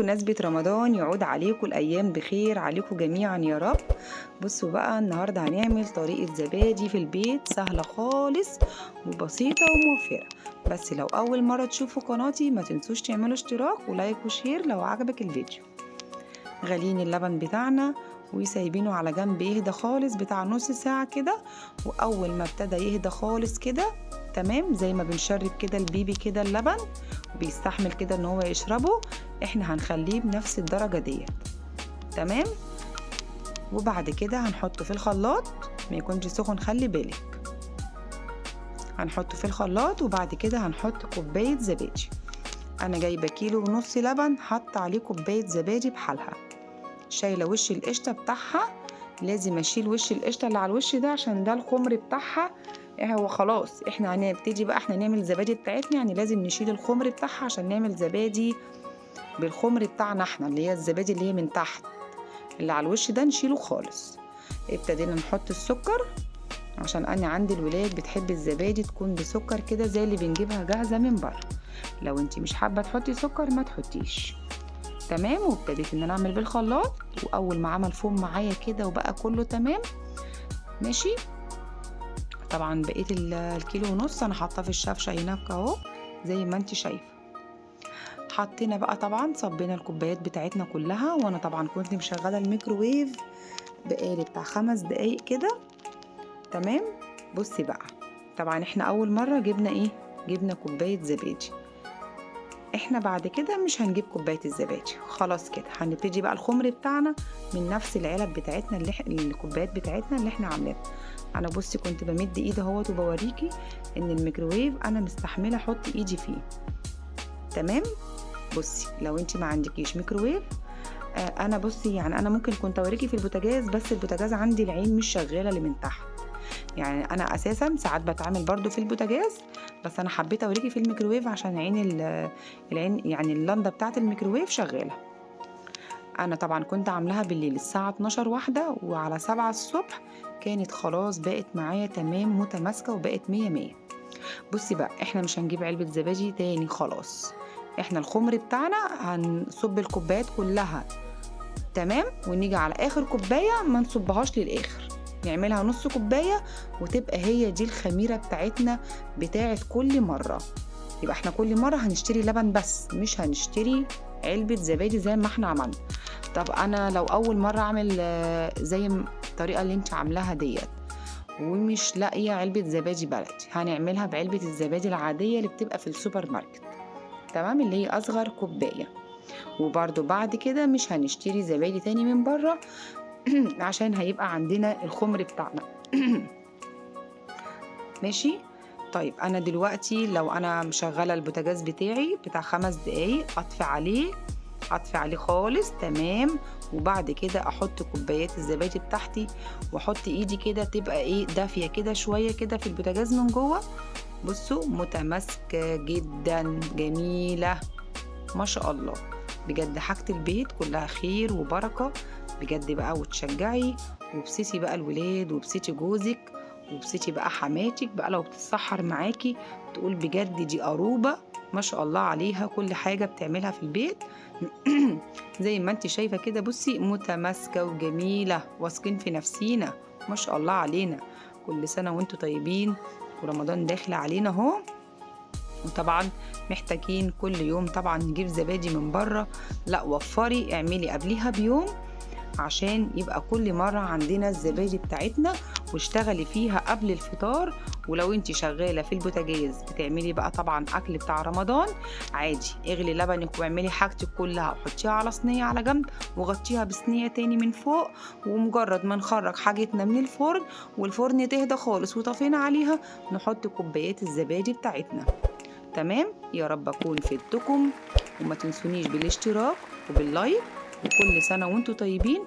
بمناسبة رمضان يعود عليكم الأيام بخير عليكم جميعا يا رب. بصوا بقى النهاردة هنعمل طريقة زبادي في البيت سهلة خالص وبسيطة وموفرة. بس لو أول مرة تشوفوا قناتي ما تنسوش تعملوا اشتراك ولايك وشير لو عجبك الفيديو. غالين اللبن بتاعنا وسايبينه على جنب يهدى خالص بتاع نص ساعة كده، وأول ما ابتدى يهدى خالص كده تمام زي ما بنشرب كده البيبي كده اللبن وبيستحمل كده ان هو يشربه، احنا هنخليه بنفس الدرجة ديت تمام. وبعد كده هنحطه في الخلاط، ما يكونش سخن خلي بالك. هنحطه في الخلاط وبعد كده هنحط كوباية زبادي. انا جايبة كيلو ونص لبن، حط عليه كوباية زبادي بحالها. شايلة وش القشطة بتاعها، لازم اشيل وش القشطة اللي على الوش ده عشان ده الخمر بتاعها. هو خلاص احنا هنبتدي بقى احنا نعمل الزبادي بتاعتنا، يعني لازم نشيل الخمر بتاعها عشان نعمل زبادي بالخمر بتاعنا احنا، اللي هي الزبادي اللي هي من تحت اللي على الوش ده نشيله خالص. ابتدينا نحط السكر عشان انا عندي الولاد بتحب الزبادي تكون بسكر كده زي اللي بنجيبها جاهزة من بره. لو انتي مش حابة تحطي سكر ما تحطيش تمام. وابتديت ان انا اعمل بالخلاط، واول ما عمل فوم معايا كده وبقى كله تمام ماشي. طبعا بقيت الكيلو ونص انا حاطاه في الشفشه هناك اهو زي ما انت شايفه. حطينا بقى طبعا صبينا الكوبايات بتاعتنا كلها، وانا طبعا كنت مشغله الميكروويف بقالي بتاع 5 دقايق كده تمام. بصي بقى طبعا احنا اول مره جبنا كوبايه زبادي. احنا بعد كده مش هنجيب كوبايه الزبادي خلاص كده، هنبتدي بقى الخمر بتاعنا من نفس العلب بتاعتنا الكوبايات بتاعتنا اللي احنا عاملينها. انا بصي كنت بمد ايدي اهوت وبوريكي ان الميكروويف انا مستحمله احط ايدي فيه تمام. بصي لو انت ما عندكيش ميكروويف انا بصي يعني انا ممكن كنت اوريكي في البوتاجاز، بس البوتاجاز عندي العين مش شغاله اللي من تحت. يعني انا اساسا ساعات بتعامل برضو في البوتاجاز، بس انا حبيت اوريكي في الميكروويف عشان العين يعني اللنده بتاعه الميكروويف شغاله. انا طبعا كنت عاملاها بالليل الساعه 12 واحدة، وعلى 7 الصبح كانت خلاص بقت معايا تمام متماسكه وبقت 100 100. بصي بقى احنا مش هنجيب علبه زبادي تاني خلاص، احنا الخمر بتاعنا هنصب الكوبايات كلها تمام، ونيجي على اخر كوبايه ما نصبهاش للاخر، نعملها نص كوبايه وتبقى هي دي الخميره بتاعتنا بتاعت كل مره. يبقى احنا كل مره هنشتري لبن بس مش هنشتري علبه زبادي زي ما احنا عملنا. طب انا لو اول مره اعمل زي الطريقه اللي انت عاملاها ديت ومش لاقيه علبه زبادي بلدي، هنعملها بعلبه الزبادي العاديه اللي بتبقى في السوبر ماركت تمام، اللي هي اصغر كوبايه. وبرده بعد كده مش هنشتري زبادي تاني من بره عشان هيبقى عندنا الخمر بتاعنا ماشي. طيب انا دلوقتي لو انا مشغله البوتاجاز بتاعي بتاع 5 دقايق اطفي عليه خالص تمام. وبعد كده احط كوبايات الزبادي بتاعتي واحط ايدي كده تبقى دافيه كده شويه كده في البوتاجاز من جوه. بصوا متماسكه جدا جميله ما شاء الله بجد. حاجه البيت كلها خير وبركه بجد بقى. وتشجعي وبسيتي بقى الولاد وبسيتي جوزك وبسيتي بقى حماتك بقى لو بتتسحر معاكي تقول بجد دي قروبه ما شاء الله عليها، كل حاجه بتعملها في البيت زي ما انت شايفه كده. بصي متماسكه وجميله، واثقين في نفسينا ما شاء الله علينا. كل سنه وانتم طيبين ورمضان داخل علينا اهو. وطبعا محتاجين كل يوم طبعا نجيب زبادي من بره، لا وفري اعملي قبليها بيوم عشان يبقى كل مرة عندنا الزبادي بتاعتنا، واشتغلي فيها قبل الفطار. ولو انتي شغالة في البوتاجاز بتعملي بقى طبعا اكل بتاع رمضان عادي، اغلي لبنك واعملي حاجتك كلها وحطيها على صينية على جنب وغطيها بصينية تاني من فوق. ومجرد ما نخرج حاجتنا من الفرن والفرن تهدى خالص وطفينا عليها نحط كوبايات الزبادي بتاعتنا تمام. يا رب اكون فدتكم، وما تنسونيش بالاشتراك وباللايك، وكل سنة وانتم طيبين